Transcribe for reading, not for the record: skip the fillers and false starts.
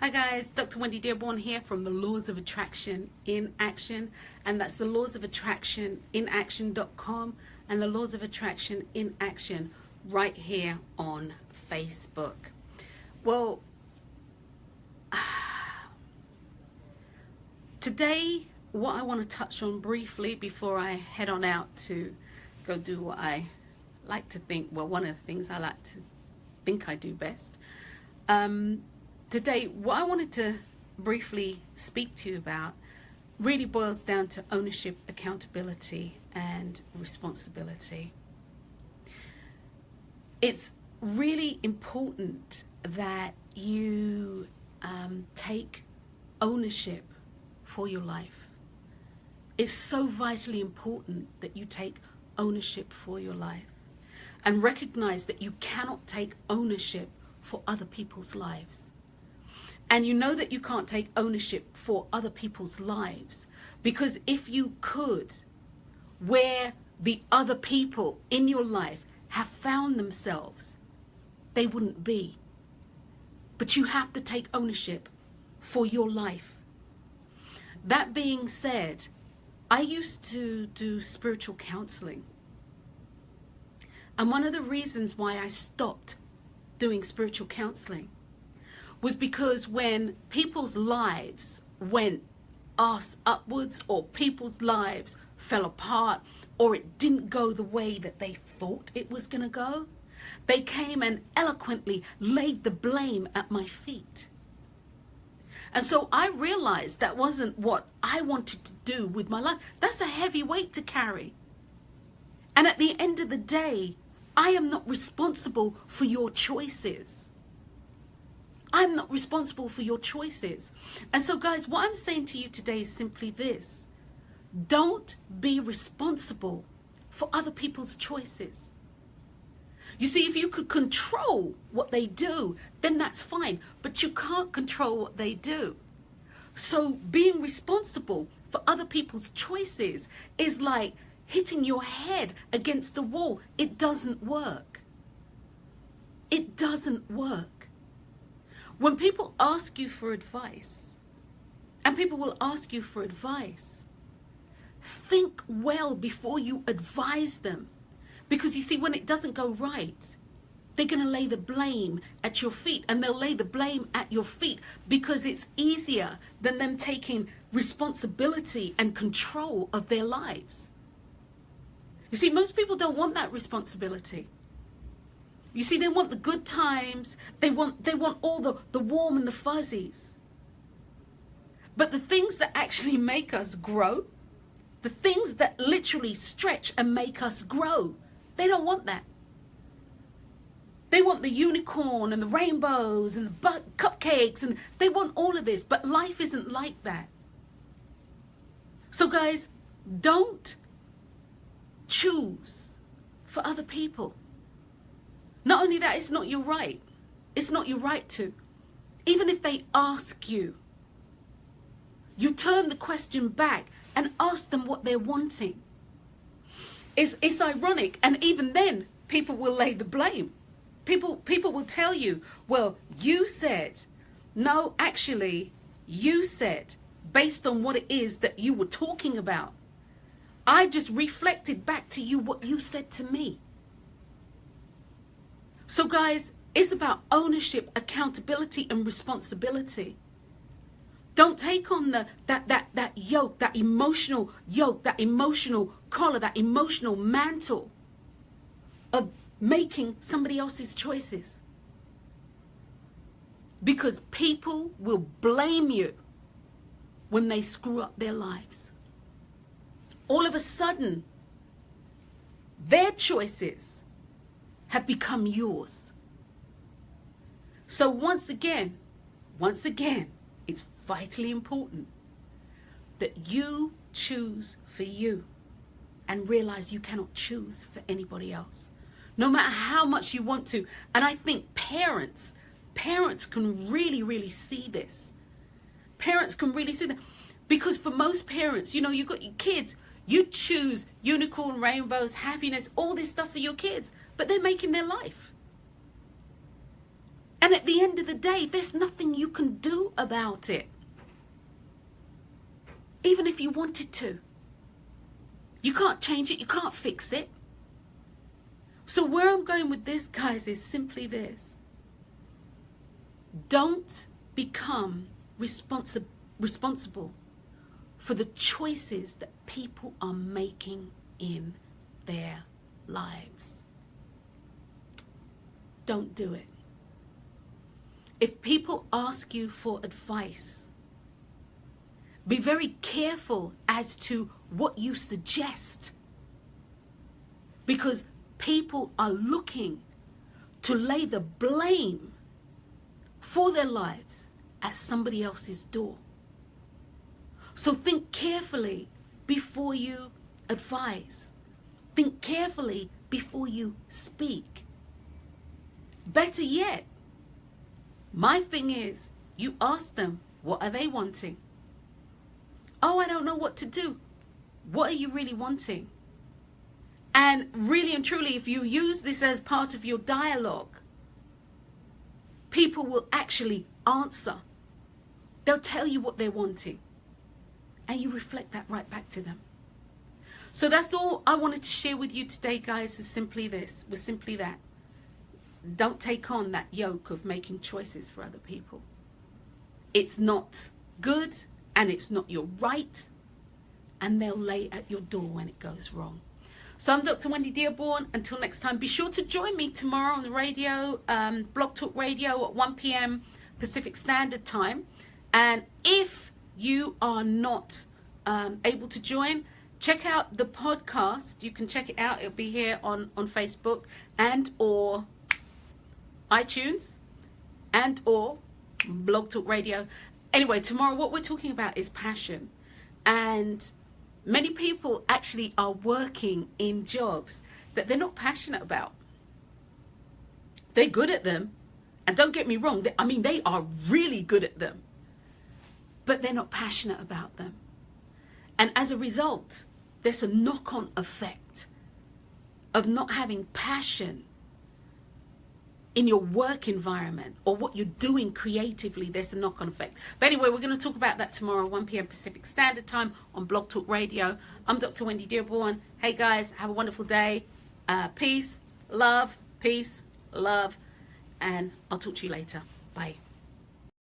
Hi guys, Dr. Wendy Dearborne here from the Laws of Attraction in Action, and that's the Laws of Attraction in Action.com and the Laws of Attraction in Action right here on Facebook. Well, today what I want to touch on briefly before I head on out to go do what I like to think, well, one of the things I like to think I do best. Today, what I wanted to briefly speak to you about really boils down to ownership, accountability, and responsibility. It's really important that you take ownership for your life. It's so vitally important that you take ownership for your life and recognize that you cannot take ownership for other people's lives. And you know that you can't take ownership for other people's lives because if you could, where the other people in your life have found themselves, they wouldn't be. But you have to take ownership for your life. That being said, I used to do spiritual counseling. And one of the reasons why I stopped doing spiritual counseling was because when people's lives went arse upwards, or people's lives fell apart, or it didn't go the way that they thought it was going to go, they came and eloquently laid the blame at my feet. And so I realized that wasn't what I wanted to do with my life. That's a heavy weight to carry. And at the end of the day, I am not responsible for your choices. I'm not responsible for your choices. And so guys, what I'm saying to you today is simply this. Don't be responsible for other people's choices. You see, if you could control what they do, then that's fine. But you can't control what they do. So being responsible for other people's choices is like hitting your head against the wall. It doesn't work. It doesn't work. When people ask you for advice, and people will ask you for advice, think well before you advise them. Because you see, when it doesn't go right, they're going to lay the blame at your feet. And they'll lay the blame at your feet because it's easier than them taking responsibility and control of their lives. You see, most people don't want that responsibility. You see, they want the good times. They want all the warm and the fuzzies. But the things that actually make us grow, the things that literally stretch and make us grow, they don't want that. They want the unicorn and the rainbows and the cupcakes, and they want all of this. But life isn't like that. So guys, don't choose for other people. Not only that, it's not your right. It's not your right to. Even if they ask you, you turn the question back and ask them what they're wanting. It's ironic, and even then, people will lay the blame. People will tell you, well, you said. No, actually, you said, based on what it is that you were talking about. I just reflected back to you what you said to me. So guys, it's about ownership, accountability, and responsibility. Don't take on that yoke, that emotional yoke, that emotional collar, that emotional mantle of making somebody else's choices. Because people will blame you when they screw up their lives. All of a sudden, their choices have become yours. So once again, it's vitally important that you choose for you and realize you cannot choose for anybody else, no matter how much you want to. And I think parents can really see this. Parents can really see that, because for most parents, you know, you've got your kids, you choose unicorn, rainbows, happiness, all this stuff for your kids, but they're making their life. And at the end of the day, there's nothing you can do about it. Even if you wanted to. You can't change it. You can't fix it. So where I'm going with this, guys, is simply this. Don't become responsible for the choices that people are making in their lives. Don't do it. If people ask you for advice, be very careful as to what you suggest, because people are looking to lay the blame for their lives at somebody else's door. So think carefully before you advise. Think carefully before you speak. Better yet, my thing is, you ask them, what are they wanting? Oh, I don't know what to do. What are you really wanting? And really and truly, if you use this as part of your dialogue, people will actually answer. They'll tell you what they're wanting. And you reflect that right back to them. So that's all I wanted to share with you today, guys, was simply this, was simply that. Don't take on that yoke of making choices for other people. It's not good, and it's not your right, and they'll lay at your door when it goes wrong. So I'm Dr. Wendy Dearborne. Until next time, be sure to join me tomorrow on the radio, Blog Talk Radio at 1 p.m. Pacific Standard Time. And if you are not able to join, check out the podcast. You can check it out. It'll be here on Facebook and or iTunes and or Blog Talk Radio. Anyway, tomorrow what we're talking about is passion. And many people actually are working in jobs that they're not passionate about. They're good at them. And don't get me wrong, they are really good at them. But they're not passionate about them. And as a result, there's a knock-on effect of not having passion in your work environment or what you're doing creatively. There's a knock-on effect. But anyway, we're going to talk about that tomorrow, 1 p.m. Pacific Standard Time on Blog Talk Radio. I'm Dr. Wendy Dearborne. Hey guys, have a wonderful day. Peace, love, and I'll talk to you later. Bye.